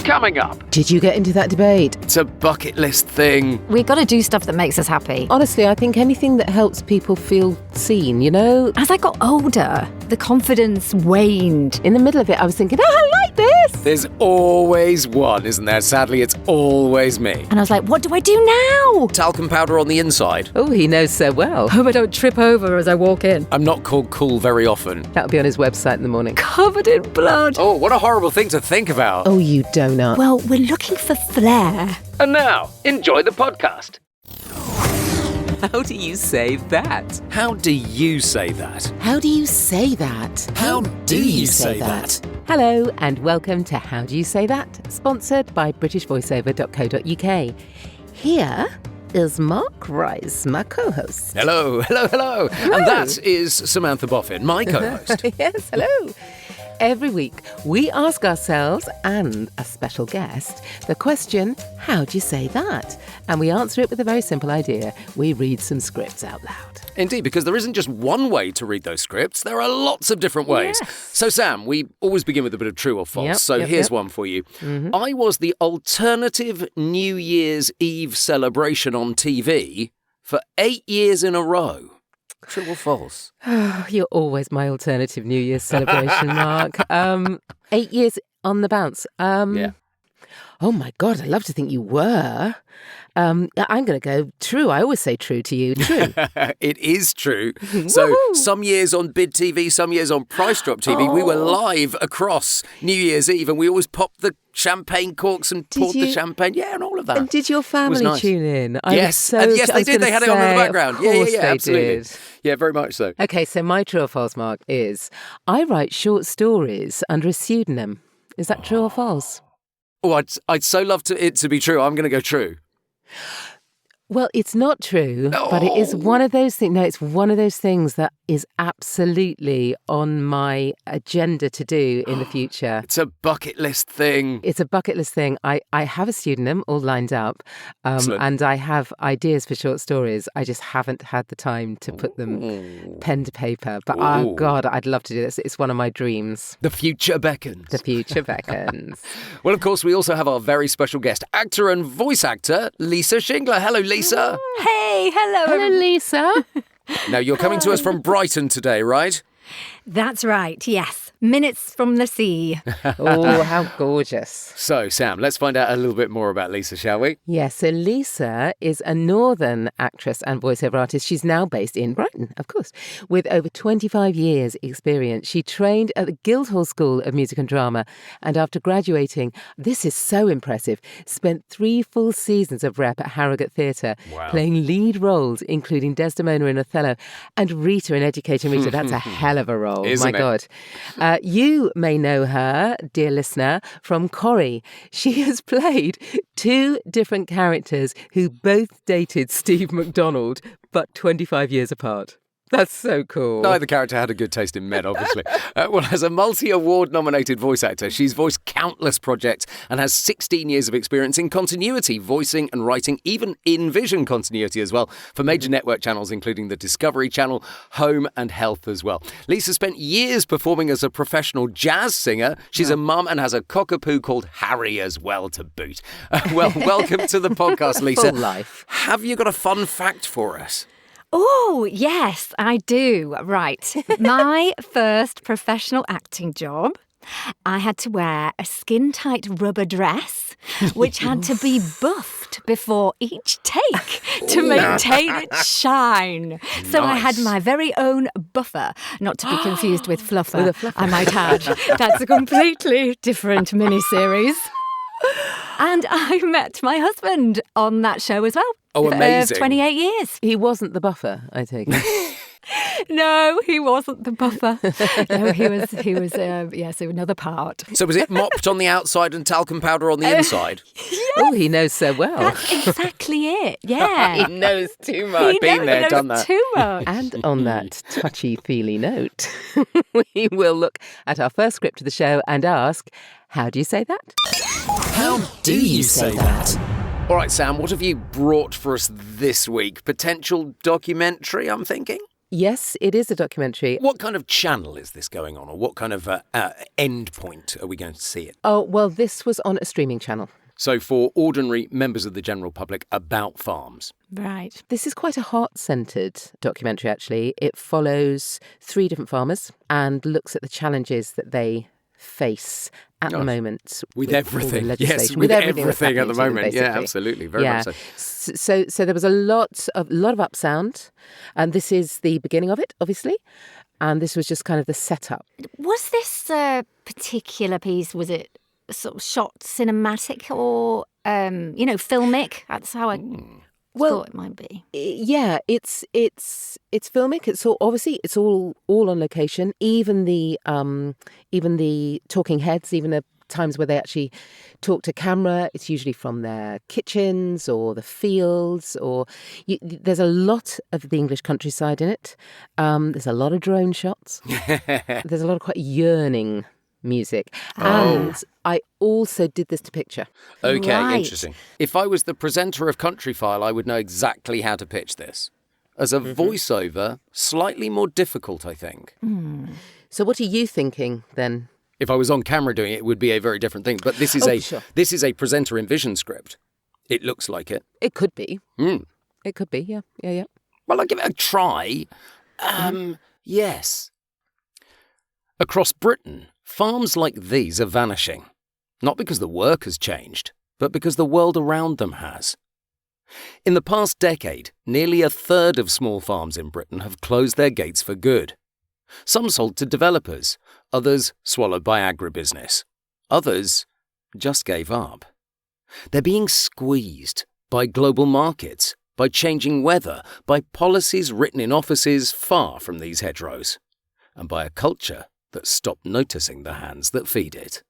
Coming up, Did you get into that debate? it's a bucket list thing. We've got to do stuff that makes us happy. Honestly, I think anything that helps people feel seen, you know? As I got older, the confidence waned. In the middle of it, I was thinking, I like this! There's always one, isn't there? Sadly, it's always me. And I was like, what do I do now? Talcum powder on the inside. Oh, he knows so well. Hope I don't trip over as I walk in. I'm not called cool very often. That'll be on his website in the morning. Covered in blood. Oh, what a horrible thing to think about. Oh, you donut. Well, we're looking for flair. And now, enjoy the podcast. How do you say that? How do you say that? How do you say that? How do you say that? Hello and welcome to How Do You Say That, sponsored by BritishVoiceover.co.uk. Here is Mark Rice, my co-host. Hello. And that is Samantha Boffin, my co-host. Yes, hello. Every week, we ask ourselves and a special guest the question, how do you say that? And we answer it with a very simple idea. We read some scripts out loud. Indeed, because there isn't just one way to read those scripts. There are lots of different ways. Yes. So, Sam, we always begin with a bit of true or false. Yep, Here's one for you. Mm-hmm. I was the alternative New Year's Eve celebration on TV for 8 years in a row. True or false? Oh, you're always my alternative New Year's celebration, Mark. 8 years on the bounce. Yeah. Oh, my God, I'd love to think you were. I'm going to go true. I always say true to you. True. It is true. So Woohoo! some years on Bid TV, some years on Price Drop TV, we were live across New Year's Eve and we always popped the champagne corks and poured the you? champagne. Yeah, and all of that. And did your family nice. tune in? Yes, they did. They had it on in the background. Yeah, absolutely. Did. Yeah, very much so. Okay, so my true or false, Mark, is I write short stories under a pseudonym. Is that true or false? Oh, I'd so love it to be true. I'm going to go true. Well, it's not true, but it is one of those things. No, it's one of those things that is absolutely on my agenda to do in the future. It's a bucket list thing. It's a bucket list thing. I have a pseudonym all lined up, and I have ideas for short stories. I just haven't had the time to put them pen to paper. But oh God, I'd love to do this. It's one of my dreams. The future beckons. The future beckons. Well, of course, we also have our very special guest, actor and voice actor, Lisa Shingler. Hello, Lisa. Hey, hello. Hello, Lisa. Now, you're coming to us from Brighton today, right? That's right, yes. Minutes from the sea. Oh, how gorgeous. So, Sam, let's find out a little bit more about Lisa, shall we? Yes, so Lisa is a northern actress and voiceover artist. She's now based in Brighton, of course, with over 25 years experience. She trained at the Guildhall School of Music and Drama, and after graduating, this is so impressive, spent 3 full seasons of rep at Harrogate Theatre, playing lead roles, including Desdemona in Othello and Rita in Educating Rita. That's a hell of a role. Isn't My it? God. You may know her, dear listener, from Corrie. She has played 2 different characters who both dated Steve McDonald, but 25 years apart. That's so cool. Neither character had a good taste in men, obviously. Well, as a multi-award nominated voice actor, she's voiced countless projects and has 16 years of experience in continuity, voicing and writing, even in vision continuity as well, for major network channels, including the Discovery Channel, Home and Health as well. Lisa spent years performing as a professional jazz singer. She's a mum and has a cockapoo called Harry as well to boot. Well, welcome to the podcast, Lisa. Full life. Have you got a fun fact for us? Oh, yes, I do. Right. My first professional acting job, I had to wear a skin-tight rubber dress, which had to be buffed before each take to maintain its shine. So I had my very own buffer, not to be confused with fluffer, With a fluffer. I might add. That's a completely different mini-series. And I met my husband on that show as well. Oh, amazing. 28 years. He wasn't the buffer, I take it. No, he wasn't the buffer. No, he was yes, another part. So was it mopped on the outside and talcum powder on the inside? Oh, he knows so well. That's exactly it. Yeah. He knows too much. Been there, knows done that. Too much. And on that touchy-feely note, we will look at our first script of the show and ask, how do you say that? How do you say that? All right, Sam, what have you brought for us this week? Potential documentary, I'm thinking? Yes, it is a documentary. What kind of channel is this going on, or what kind of end point are we going to see it? Oh, well, this was on a streaming channel. So for ordinary members of the general public about farms. Right. This is quite a heart-centred documentary, actually. It follows 3 different farmers and looks at the challenges that they face at the moment. With everything. Yes, Yes, with everything everything at the moment. Yeah, basically. absolutely. Very much so. So there was a lot of up sound, and this is the beginning of it, obviously. And this was just kind of the setup. Was this particular piece, was it sort of shot cinematic or, filmic? That's how I thought it might be. Yeah, it's filmic. It's all on location. Even the talking heads, even the times where they actually talk to camera, it's usually from their kitchens or the fields, or there's a lot of the English countryside in it. There's a lot of drone shots. There's a lot of quite yearning music. And I also did this to picture. Okay, Right. interesting. If I was the presenter of Country File, I would know exactly how to pitch this. As a voiceover, slightly more difficult, I think. So what are you thinking then? If I was on camera doing it, it would be a very different thing. But this is this is a presenter in vision script. It looks like it. It could be. It could be, yeah. Well, I'll give it a try. Yes. Across Britain, farms like these are vanishing. Not because the work has changed, but because the world around them has. In the past decade, nearly a third of small farms in Britain have closed their gates for good. Some sold to developers, others swallowed by agribusiness. Others just gave up. They're being squeezed by global markets, by changing weather, by policies written in offices far from these hedgerows, and by a culture that stopped noticing the hands that feed it.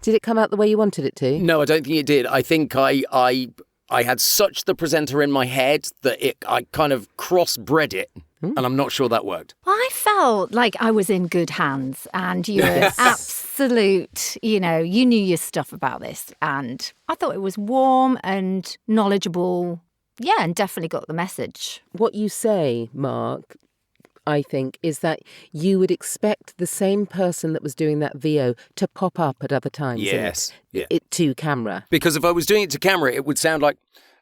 Did it come out the way you wanted it to? No, I don't think it did. I think I had such the presenter in my head that I kind of crossbred it, and I'm not sure that worked. I felt like I was in good hands, and you were absolute, you knew your stuff about this, and I thought it was warm and knowledgeable. Yeah, and definitely got the message. What you say, Mark, I think, is that you would expect the same person that was doing that VO to pop up at other times. Yes. It to camera. Because if I was doing it to camera, it would sound like,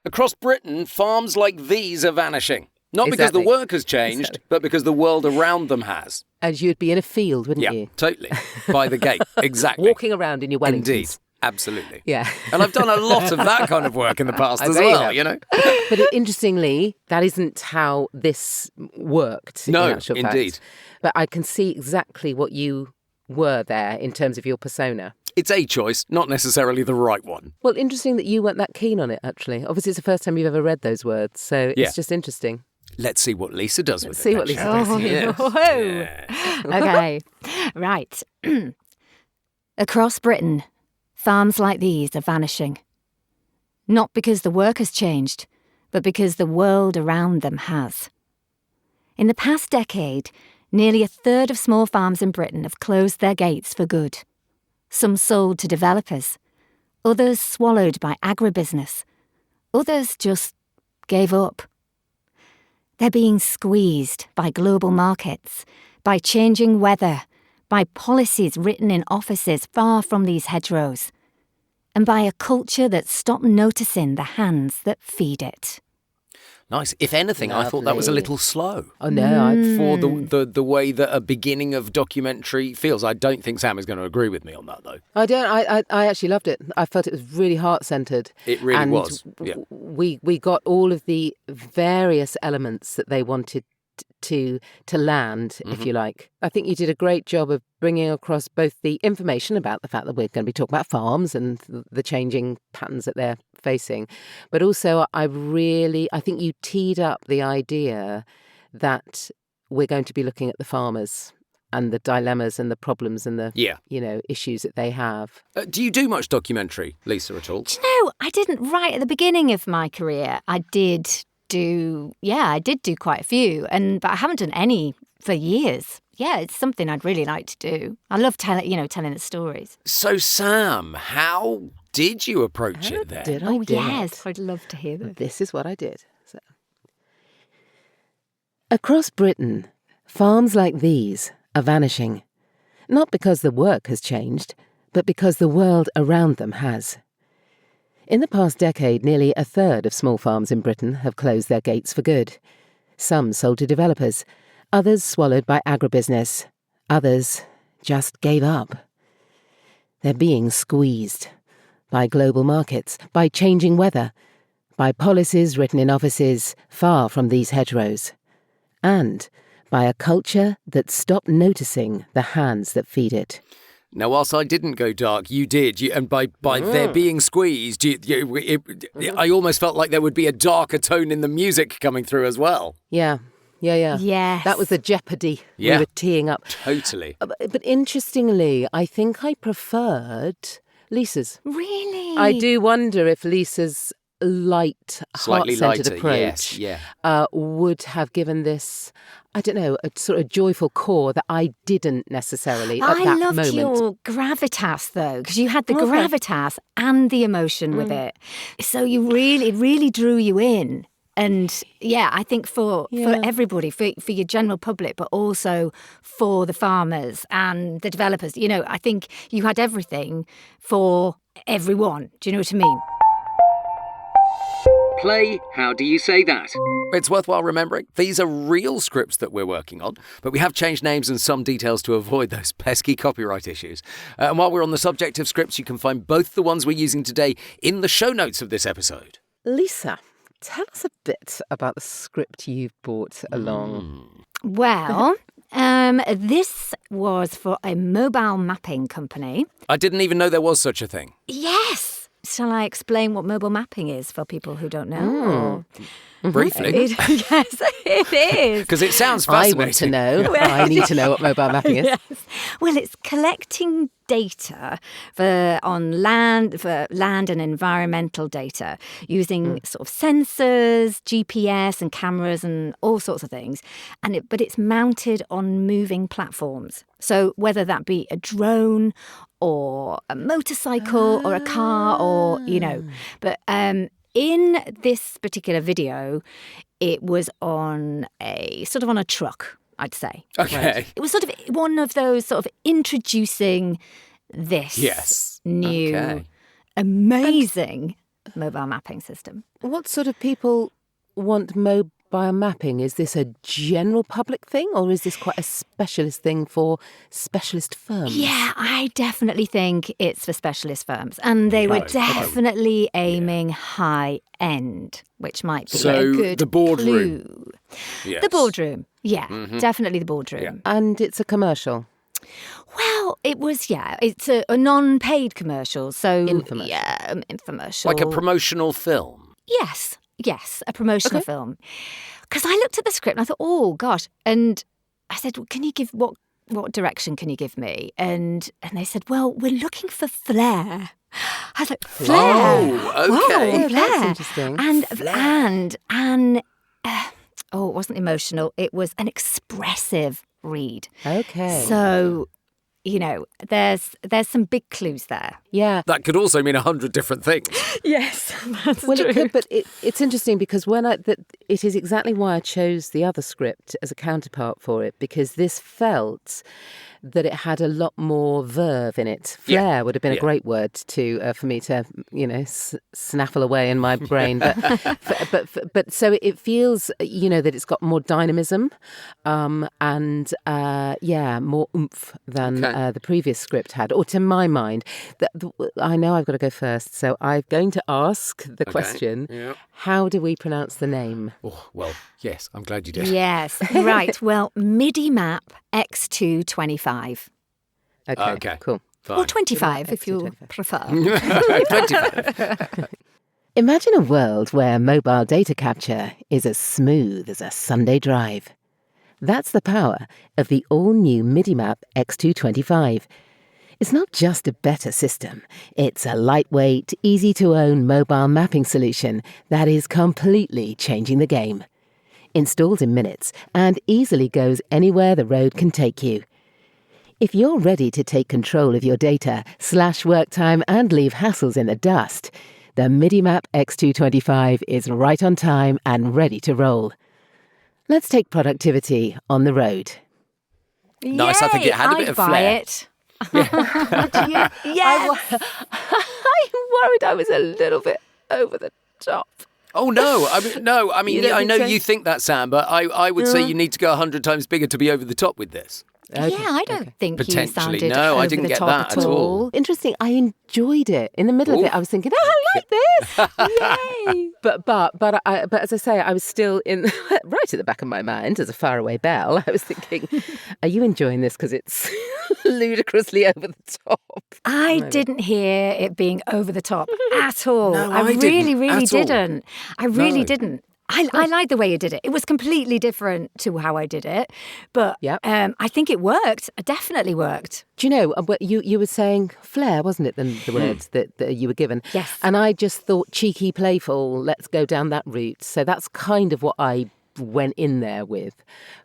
across Britain, farms like these are vanishing. Not because the work has changed, but because the world around them has. And you'd be in a field, wouldn't you? Yeah, totally. By the gate. Exactly. Walking around in your Wellingtons. Indeed. Absolutely. Yeah. And I've done a lot of that kind of work in the past as well, you know. But interestingly, that isn't how this worked. No, in actual indeed. fact. But I can see exactly what you were there in terms of your persona. It's a choice, not necessarily the right one. Well, interesting that you weren't that keen on it, actually. Obviously, it's the first time you've ever read those words, so it's just interesting. Let's see what Lisa does with it. See what Lisa does. Oh, Yeah. Okay, right. Across Britain, farms like these are vanishing. Not because the work has changed, but because the world around them has. In the past decade, nearly a third of small farms in Britain have closed their gates for good. Some sold to developers, others swallowed by agribusiness, others just gave up. They're being squeezed by global markets, by changing weather, by policies written in offices far from these hedgerows, and by a culture that stopped noticing the hands that feed it. Nice. If anything, I thought that was a little slow. Oh, no. For the way that a beginning of documentary feels. I don't think Sam is going to agree with me on that, though. I don't. I actually loved it. I felt it was really heart-centred. It really was. Yeah. We got all of the various elements that they wanted to land, if you like. I think you did a great job of bringing across both the information about the fact that we're going to be talking about farms and the changing patterns that they're facing, but also I think you teed up the idea that we're going to be looking at the farmers and the dilemmas and the problems and the issues that they have. Do you do much documentary, Lisa, at all? Do you know, I didn't right at the beginning of my career. I did do quite a few, but I haven't done any for years. Yeah, it's something I'd really like to do. I love telling the stories. So, Sam, how did you approach it then? Yes, I'd love to hear that. This is what I did. So, Across Britain, farms like these are vanishing. Not because the work has changed, but because the world around them has. In the past decade, nearly a third of small farms in Britain have closed their gates for good. Some sold to developers, others swallowed by agribusiness, others just gave up. They're being squeezed by global markets, by changing weather, by policies written in offices far from these hedgerows, and by a culture that stopped noticing the hands that feed it. Now, whilst I didn't go dark, you did. And by there being squeezed, I almost felt like there would be a darker tone in the music coming through as well. Yeah. Yes. That was the jeopardy we were teeing up. Totally. But interestingly, I think I preferred Lisa's. Really? I do wonder if Lisa's Slightly heart-centered lighter, approach yes, would have given this, I don't know, a sort of joyful core that I didn't necessarily at that moment. I loved your gravitas, though, because you had the gravitas and the emotion with it. So it really drew you in. And yeah, I think for everybody, for your general public, but also for the farmers and the developers, I think you had everything for everyone. Do you know what I mean? Play, how do you say that? It's worthwhile remembering, these are real scripts that we're working on, but we have changed names and some details to avoid those pesky copyright issues. And while we're on the subject of scripts, you can find both the ones we're using today in the show notes of this episode. Lisa, tell us a bit about the script you've brought along. Well, this was for a mobile mapping company. I didn't even know there was such a thing. Yes. Shall I explain what mobile mapping is for people who don't know? Briefly. Yes, it is. Because it sounds fascinating. I want to know. I need to know what mobile mapping is. Yes. Well, it's collecting data for land and environmental data using sort of sensors, GPS and cameras and all sorts of things. But it's mounted on moving platforms. So whether that be a drone or a motorcycle or a car or, but in this particular video, it was on a truck, I'd say. Okay. Right. It was sort of one of those sort of introducing this new amazing mobile mapping system. What sort of people want mobile mapping? Is this a general public thing or is this quite a specialist thing for specialist firms? Yeah, I definitely think it's for specialist firms. And they were definitely aiming high end, which might be a good the boardroom. clue. Yes. The boardroom. Yeah, definitely the boardroom. Yeah. And it's a commercial. Well, it was, it's a non-paid commercial. So, infomercial. Yeah, infomercial. Like a promotional film. Yes, a promotional film. Because I looked at the script and I thought, oh, gosh. And I said, well, can you give, what direction can you give me? And they said, well, we're looking for flair. I was like, flair? Oh, okay. Whoa, flair. That's interesting. And it wasn't emotional. It was an expressive read. Okay. So, there's some big clues there. Yeah. That could also mean 100 different things. Yes, that's Well, true. it could, but it's interesting because it is exactly why I chose the other script as a counterpart for it, because this felt that it had a lot more verve in it. Flair would have been a great word for me to snaffle away in my brain, but so it feels that it's got more dynamism, and more oomph than the previous script had, or to my mind. I know I've got to go first, so I'm going to ask the question: how do we pronounce the name? Oh, well, yes, I'm glad you did. Yes, right. Well, MIDI map X225. Okay, cool. Fine. Or 25 if you prefer. 25. Imagine a world where mobile data capture is as smooth as a Sunday drive. That's the power of the all-new MIDI-Map X225. It's not just a better system, it's a lightweight, easy-to-own mobile mapping solution that is completely changing the game. Installs in minutes and easily goes anywhere the road can take you. If you're ready to take control of your data, slash work time and leave hassles in the dust, the MIDI-Map X225 is right on time and ready to roll. Let's take productivity on the road. Nice, I think it had a bit of buy flair. it. Yes. I'm worried I was a little bit over the top. Oh, no. I mean, don't I think know so? you think that, Sam, but I would say you need to go 100 times bigger to be over the top with this. Okay, Yeah, I don't think you Potentially, sounded no, I over didn't the get top that at all. Interesting. I enjoyed it. In the middle of Ooh. it, I was thinking, "Oh, I like this! Yay!" But as I say, I was still in right at the back of my mind as a faraway bell. I was thinking, "Are you enjoying this because it's ludicrously over the top?" I didn't hear it being over the top at all. No, I I really, didn't really at all. didn't. I really No. didn't. I like the way you did it. It was completely different to how I did it, but Yep. I think it worked. It definitely worked. Do you know what you were saying? Flair, wasn't it? The words that you were given. Yes. And I just thought cheeky, playful. Let's go down that route. So that's kind of what I went in there with.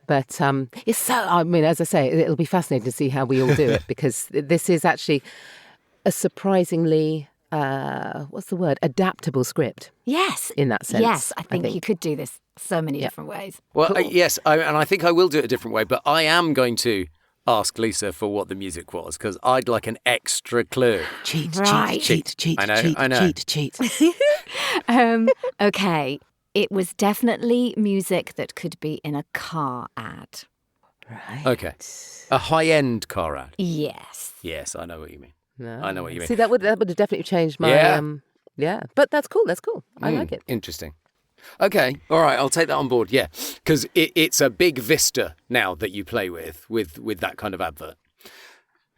But it's so. I mean, as I say, it'll be fascinating to see how we all do it because this is actually a surprisingly what's the word? Adaptable script. Yes. In that sense, Yes, I I think think. you could do this so many different ways. Well, yes, and I think I will do it a different way, but I am going to ask Lisa for what the music was because I'd like an extra clue. Cheat, Right. cheat, I know. cheat. Okay. It was definitely music that could be in a car ad. Right. Okay. A high-end car ad. Yes. Yes, I know what you mean. No. I know what you mean. See, that would have definitely changed my. Yeah. Yeah. But that's cool. That's cool. I like it. Interesting. Okay, all right, I'll take that on board, yeah. Because it's a big vista now that you play with that kind of advert.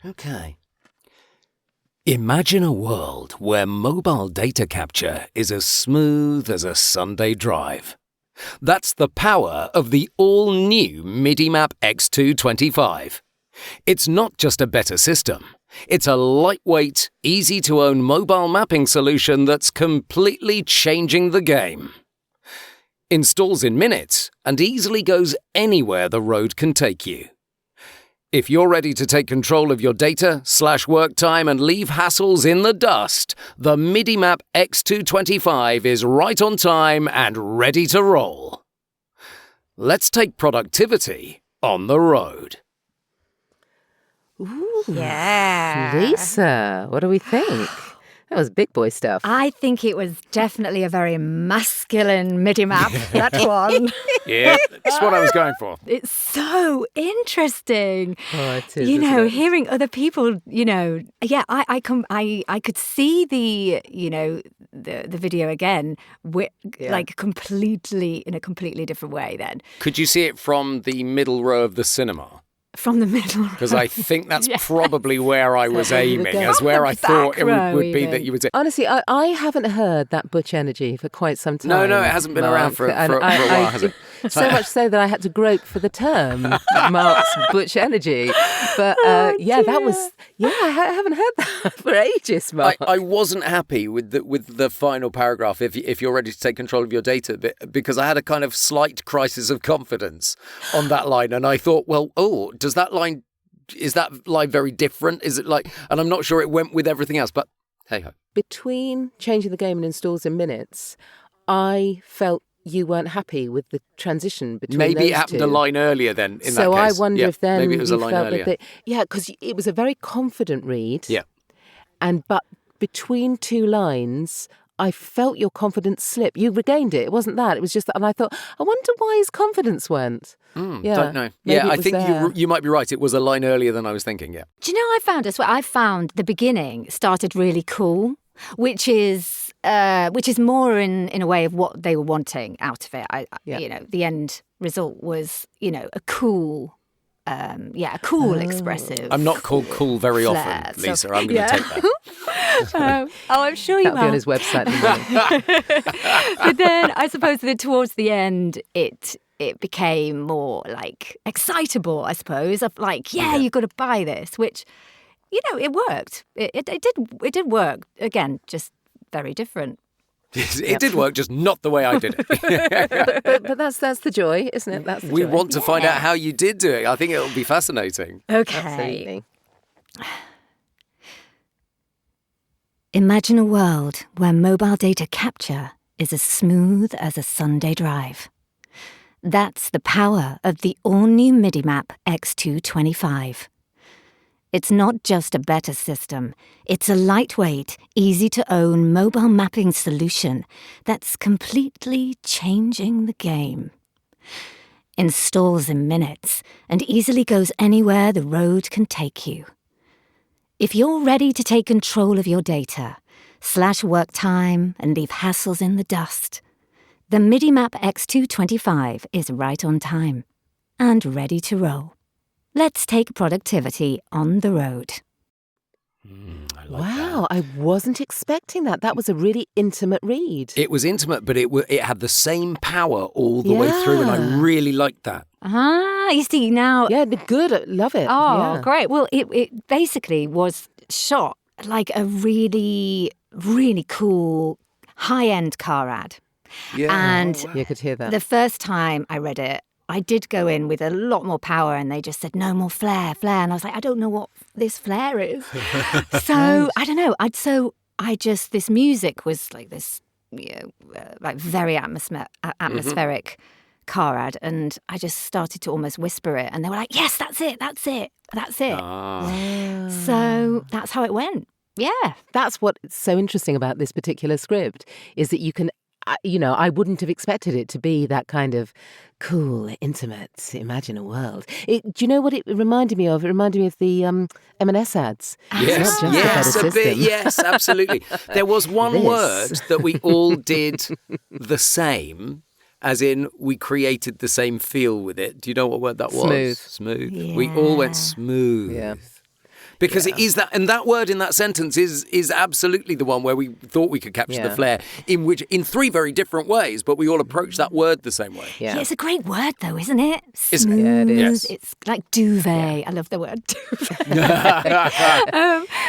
Okay. Imagine a world where mobile data capture is as smooth as a Sunday drive. That's the power of the all-new MIDIMAP X225. It's not just a better system. It's a lightweight, easy-to-own mobile mapping solution that's completely changing the game. Installs in minutes and easily goes anywhere the road can take you. If you're ready to take control of your data, slash work time and leave hassles in the dust, the MIDIMAP X225 is right on time and ready to roll. Let's take productivity on the road. Ooh. Yeah. Lisa, what do we think? That was big boy stuff. I think it was definitely a very masculine MIDI map, that one. Yeah, that's what I was going for. It's so interesting. Oh, it is, You isn't know, it? hearing other people, yeah, I could see the video again, like completely in a completely different way then. Could you see it from the middle row of the cinema? From the middle. Because I think that's probably where I was where you were aiming, going. as where I thought it row would be even. that you would say. Honestly, I haven't heard that Butch energy for quite some time. No, it hasn't been around for a And while, has it? So much so that I had to grope for the term Mark's Butch energy. But that was I haven't heard that for ages, Mark. I wasn't happy with the final paragraph. If you're ready to take control of your data, because I had a kind of slight crisis of confidence on that line, and I thought, well, is that line very different? Is it like? And I'm not sure it went with everything else, but hey ho. Between changing the game and installs in minutes, I felt you weren't happy with the transition between Maybe those it happened two. a line earlier then. In So that case. I wonder Yeah, if then maybe it was you a line felt earlier. because it was a very confident read. Yeah. But between two lines, I felt your confidence slip. You regained it. It wasn't that. It was just that. And I thought, I wonder why his confidence went. Don't know. Maybe Yeah, it I was think there. you might be right. It was a line earlier than I was thinking. Yeah. Do you know what I found as well? I found the beginning started really cool, which is more in a way of what they were wanting out of it. The end result was, a cool, expressive. I'm not called cool very Flair, often, so- Lisa. I'm going to take that. I'm sure you That'll be will. on his website. in a minute. But then I suppose that towards the end, it became more like excitable, I suppose, of like, you've got to buy this, which, it worked. It did work. Again, just very different. It did work, just not the way I did it. but that's the joy, isn't it? That's the We joy. want to find out how you did do it. I think it'll be fascinating. Okay. Absolutely. Imagine a world where mobile data capture is as smooth as a Sunday drive. That's the power of the all-new MIDI-Map X225. It's not just a better system. It's a lightweight, easy-to-own mobile mapping solution that's completely changing the game. Installs in minutes and easily goes anywhere the road can take you. If you're ready to take control of your data, slash work time and leave hassles in the dust, the MIDI-Map X225 is right on time and ready to roll. Let's take productivity on the road. I like Wow, that. I wasn't expecting that. That was a really intimate read. It was intimate, but it had the same power all the way through, and I really liked that. You see now. Yeah, good. Love it. Oh, Yeah. great. Well, it basically was shot like a really, really cool high-end car ad. Yeah. And You could hear that. the first time I read it, I did go in with a lot more power, and they just said, no more flair. And I was like, I don't know what this flair is. So, I don't know. This music was like this, like very atmospheric car ad. And I just started to almost whisper it. And they were like, yes, that's it. Ah. So that's how it went. Yeah. That's what's so interesting about this particular script is that you can, I wouldn't have expected it to be that kind of cool, intimate, imagine a world. Do you know what it reminded me of? It reminded me of the M&S ads. Yes, It's not just a better a bit. system. Yes, absolutely. There was one This. word that we all did the same, as in we created the same feel with it. Do you know what word that was? Smooth. Smooth. We all went Yeah. smooth. Yeah. Because it is that, and that word in that sentence is absolutely the one where we thought we could capture the Yeah. flair, in three very different ways, but we all approached that word the same way. Yeah. Yeah, it's a great word, though, isn't it? Isn't it? Smooth. Yeah, it is. It's like duvet. I love the word duvet.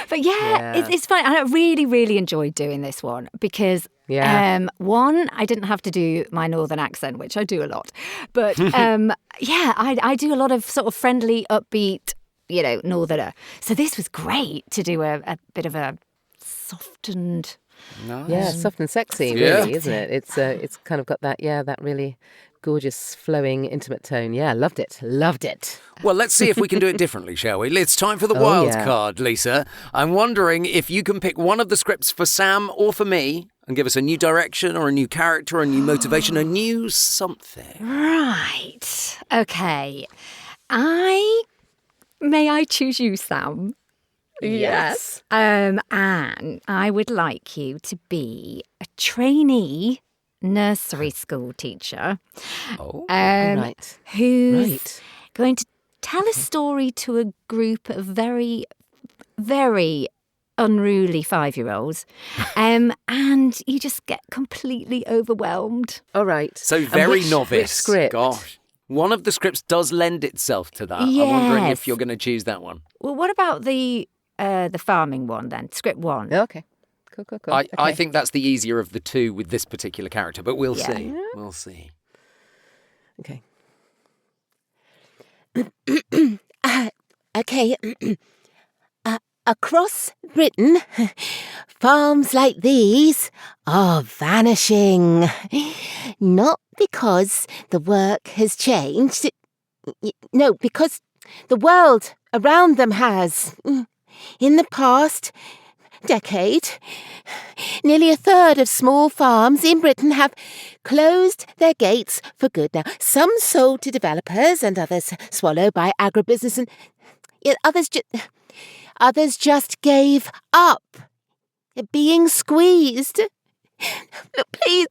But it's fine. And I really, really enjoyed doing this one because, Yeah. one, I didn't have to do my northern accent, which I do a lot. But, I do a lot of sort of friendly, upbeat, northerner. So this was great to do a bit of a softened... Nice. Yeah, soft and sexy, Yeah. really, isn't it? It's kind of got that really gorgeous, flowing, intimate tone. Yeah, loved it. Well, let's see if we can do it differently, shall we? It's time for the Oh, wild yeah. card, Lisa. I'm wondering if you can pick one of the scripts for Sam or for me and give us a new direction or a new character, a new motivation, a new something. Right. Okay. May I choose you, Sam? Yes. And I would like you to be a trainee nursery school teacher. Oh. Right. Who's Right. going to tell a story to a group of very, very unruly 5-year-olds. And you just get completely overwhelmed. All right. So And very which novice. script? Gosh. One of the scripts does lend itself to that. I'm wondering if Yes. you're going to choose that one. Well, what about the farming one then? Script one. Okay. Cool. I Okay. think that's the easier of the two with this particular character, but we'll Yeah. see. We'll see. Okay. Okay. Across Britain, farms like these are vanishing. Not because the work has changed. No, because the world around them has. In the past decade, nearly a third of small farms in Britain have closed their gates for good. Now, some sold to developers and others swallowed by agribusiness, and yet others just gave up. They're being squeezed. Look, please,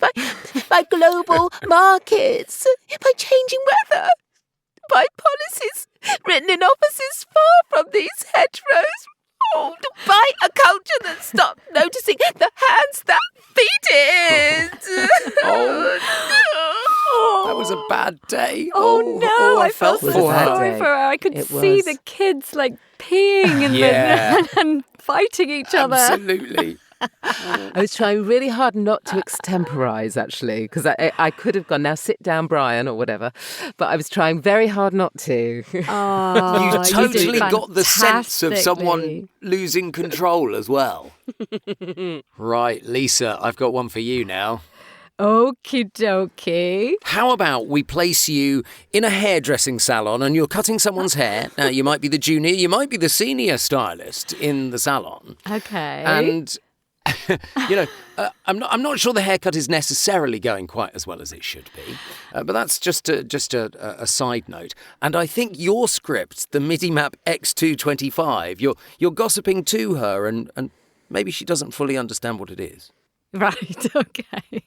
by global markets, by changing weather, by policies written in offices far from these hedgerows, by a culture that stopped noticing the hands that feed it. That was a bad day. Oh, no, I felt felt so was a bad sorry day. for her. I could It see was. the kids like peeing and, Yeah. and fighting each other. Absolutely. I was trying really hard not to extemporize, actually, because I could have gone, now sit down, Brian, or whatever. But I was trying very hard not to. Oh, You totally did got the sense of someone fantastically. losing control as well. Right, Lisa, I've got one for you now. Okie dokie. How about we place you in a hairdressing salon and you're cutting someone's hair? Now, you might be the junior, you might be the senior stylist in the salon. Okay. And, I'm not sure the haircut is necessarily going quite as well as it should be. But that's just a side note. And I think your script, the MIDI map X225, you're gossiping to her and maybe she doesn't fully understand what it is. Right, okay.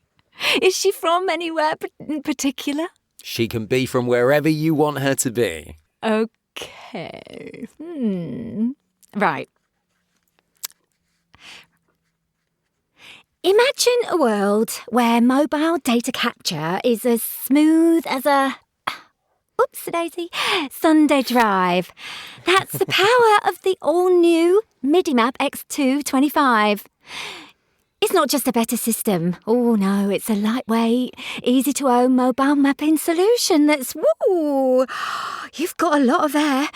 Is she from anywhere in particular? She can be from wherever you want her to be. Okay. Right. Imagine a world where mobile data capture is as smooth as a oopsie-daisy Sunday drive. That's the power of the all-new MIDI map X225. It's not just a better system. Oh, no, it's a lightweight, easy-to-own mobile mapping solution that's, woo, you've got a lot of air,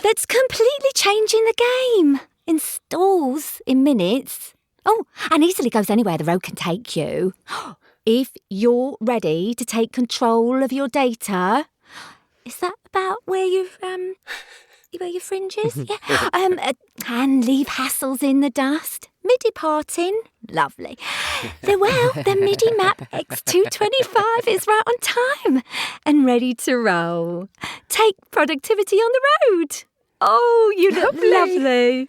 that's completely changing the game. Installs in minutes. Oh, and easily goes anywhere the road can take you. If you're ready to take control of your data, is that about where your fringe is? Yeah. And leave hassles in the dust. MIDI parting. Lovely. The MIDI map X225 is right on time and ready to roll. Take productivity on the road. Oh, you look lovely.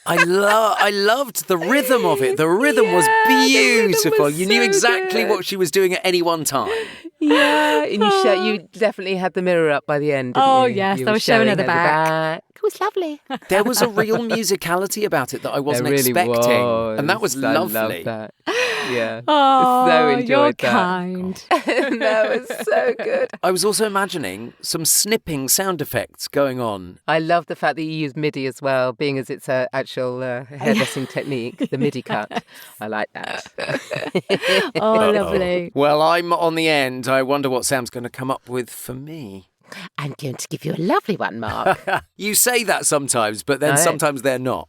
I loved the rhythm of it. The rhythm was beautiful. You knew exactly what she was doing at any one time. Yeah, and you definitely had the mirror up by the end. Oh, you? yes, You I were was showing her the the back. It was lovely. There was a real musicality about it that I wasn't There really expecting. was. And that was I lovely. loved that. Yeah. Oh, so enjoyed you're that. kind. That was so good. I was also imagining some snipping sound effects going on. I love the fact that you use MIDI as well, being as it's an actual hairdressing technique, the MIDI cut. I like that. Oh, lovely. Well, I'm on the end. I wonder what Sam's going to come up with for me. I'm going to give you a lovely one, Mark. You say that sometimes, but then I- sometimes they're not.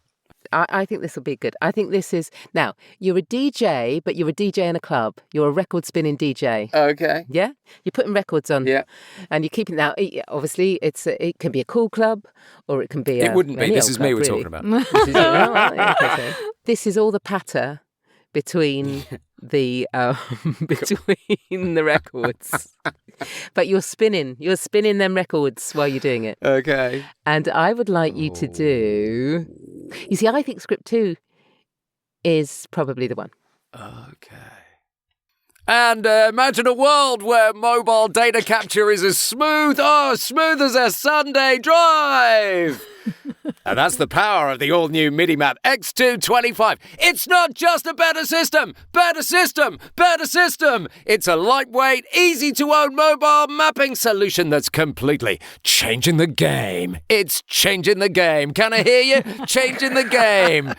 I think this will be good. I think this is... Now, you're a DJ, but you're a DJ in a club. You're a record spinning DJ. Okay. Yeah? You're putting records on. Yeah. And you're keeping... Now, obviously, it can be a cool club or it can be It wouldn't be. any This old is me club, we're really. talking about. This is, okay. This is all the patter between the records. But you're spinning them records while you're doing it. Okay. And I would like you to do... You see, I think script 2 is probably the one. Okay. And imagine a world where mobile data capture is as smooth as a Sunday drive. And that's the power of the all-new MIDI map X225. It's not just a better system. It's a lightweight, easy-to-own mobile mapping solution that's completely changing the game. It's changing the game. Can I hear you? Changing the game.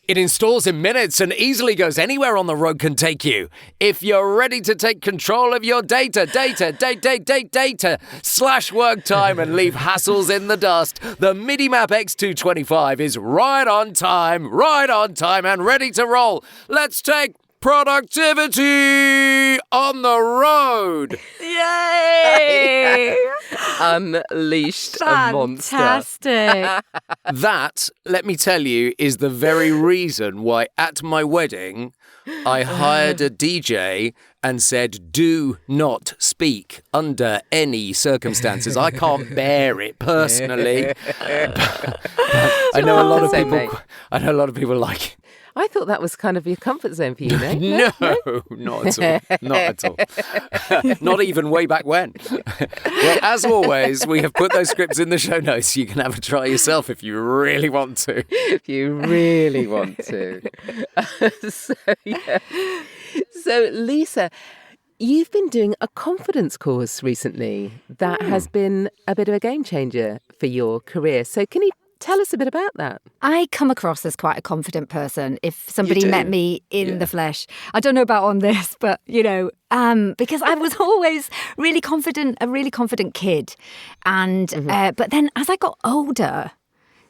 It installs in minutes and easily goes anywhere on the road can take you. If you're ready to take control of your data, slash work time and leave hassles in the dust, the MIDI map X225 is right on time and ready to roll. Let's take productivity on the road. Yay! Unleashed a monster. Fantastic. That, let me tell you, is the very reason why at my wedding I hired a DJ and said, do not speak under any circumstances. I can't bear it personally. But I know a lot of Same, people. mate. I know a lot of people like it. I thought that was kind of your comfort zone for you, no? No, not at all. Not at all. Not even way back when. Well, as always, we have put those scripts in the show notes. You can have a try yourself if you really want to. If you really want to. So, Lisa, you've been doing a confidence course recently that has been a bit of a game changer for your career. So can you tell us a bit about that? I come across as quite a confident person if somebody do? met me in the flesh. I don't know about on this, but, because I was always a really confident kid. And but then as I got older,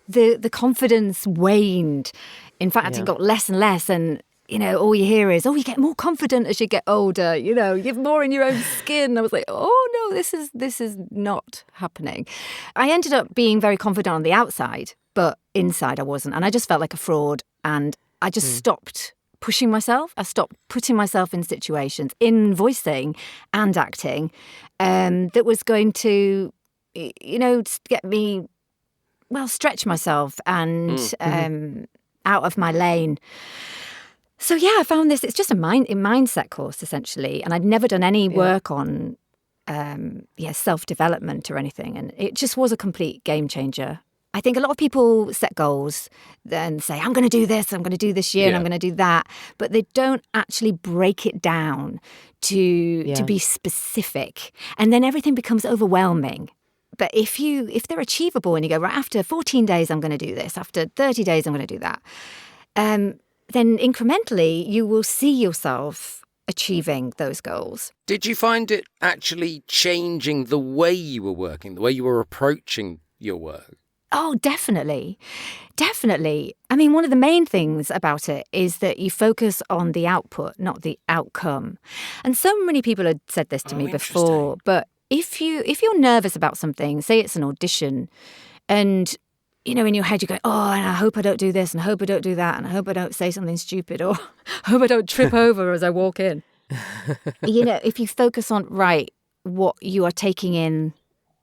the confidence waned. In fact, it got less and less. And all you hear is, you get more confident as you get older, you're more in your own skin. I was like, oh no, this is not happening. I ended up being very confident on the outside, but inside I wasn't. And I just felt like a fraud. And I just stopped pushing myself. I stopped putting myself in situations in voicing and acting that was going to, get me, stretch myself and out of my lane. So, I found this. It's just a mindset course, essentially. And I'd never done any work on self-development or anything. And it just was a complete game changer. I think a lot of people set goals and say, I'm going to do this year, and I'm going to do that. But they don't actually break it down to be specific. And then everything becomes overwhelming. But if they're achievable and you go, right, after 14 days, I'm going to do this. After 30 days, I'm going to do that. Then incrementally, you will see yourself achieving those goals. Did you find it actually changing the way you were working, the way you were approaching your work? Oh, definitely. Definitely. I mean, one of the main things about it is that you focus on the output, not the outcome. And so many people had said this to me before, but if you're nervous about something, say it's an audition, and in your head, you go, and I hope I don't do this, and I hope I don't do that, and I hope I don't say something stupid, or I hope I don't trip over as I walk in. If you focus on, what you are taking in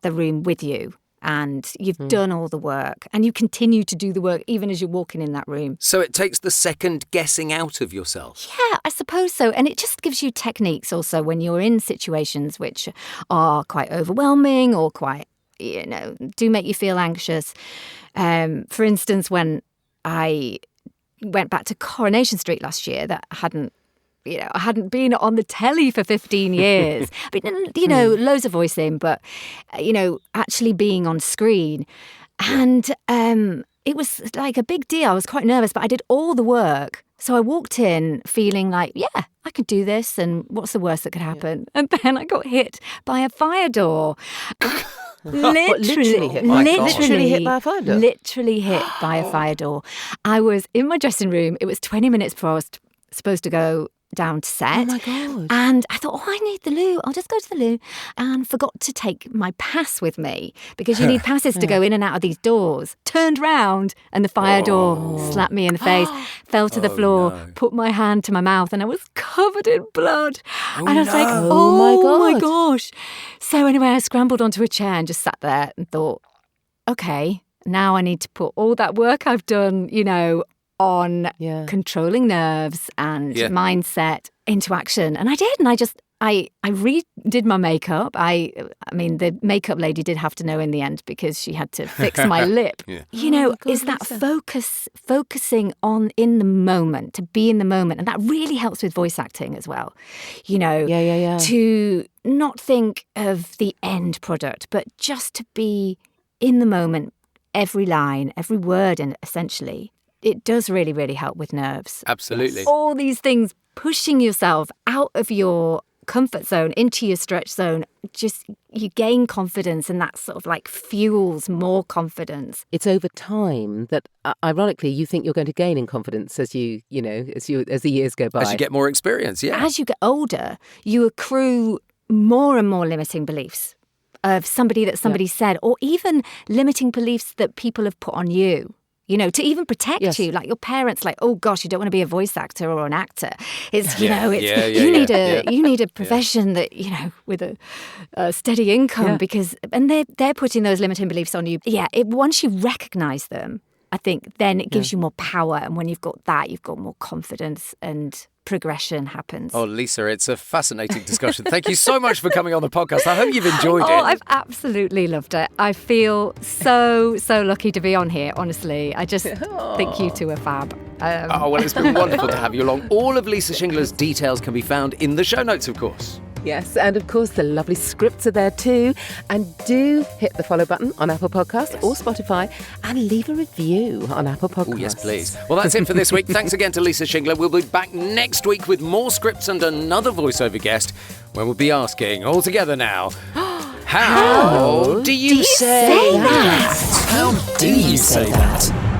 the room with you, and you've done all the work, and you continue to do the work even as you're walking in that room. So it takes the second guessing out of yourself. Yeah, I suppose so. And it just gives you techniques also when you're in situations which are quite overwhelming or quite, do make you feel anxious. For instance, when I went back to Coronation Street last year, that I hadn't been on the telly for 15 years. But, loads of voicing, but, actually being on screen. And it was like a big deal. I was quite nervous, but I did all the work. So I walked in feeling like, I could do this, and what's the worst that could happen? And then I got hit by a fire door. Literally hit by a fire door? Literally hit by a fire door. I was in my dressing room. It was 20 minutes before I was supposed to go down to set. Oh my God. And I thought, I need the loo. I'll just go to the loo. And forgot to take my pass with me, because you need passes to go in and out of these doors. Turned round and the fire door slapped me in the face, fell to the floor, put my hand to my mouth, and I was covered in blood. And I was like, oh my gosh. So anyway, I scrambled onto a chair and just sat there and thought, okay, now I need to put all that work I've done, on controlling nerves and mindset into action. And I did. And I redid my makeup. I mean, the makeup lady did have to know in the end, because she had to fix my lip. Is that focusing on in the moment, to be in the moment. And that really helps with voice acting as well. To not think of the end product, but just to be in the moment, every line, every word, and essentially. It does really, really help with nerves. Absolutely. All these things, pushing yourself out of your comfort zone into your stretch zone, just you gain confidence, and that sort of like fuels more confidence. It's over time that, ironically, you think you're going to gain in confidence as the years go by. As you get more experience, As you get older, you accrue more and more limiting beliefs of somebody said, or even limiting beliefs that people have put on you. To even protect you, like your parents, like, oh gosh, you don't want to be a voice actor or an actor. It's, you need a profession that, with a steady income, because, and they're putting those limiting beliefs on you. Once you recognize them, I think then it gives you more power. And when you've got that, you've got more confidence and progression happens. Oh, Lisa, it's a fascinating discussion. Thank you so much for coming on the podcast. I hope you've enjoyed it. I've absolutely loved it. I feel so lucky to be on here, honestly. I just think you two are fab. Well, it's been wonderful to have you along. All of Lisa Shingler's details can be found in the show notes, of course. Yes, and of course the lovely scripts are there too. And do hit the follow button on Apple Podcasts or Spotify, and leave a review on Apple Podcasts. Oh, yes, please. Well, that's it for this week. Thanks again to Lisa Shingler. We'll be back next week with more scripts and another voiceover guest, where we'll be asking, all together now, how do you say that? How do you say that?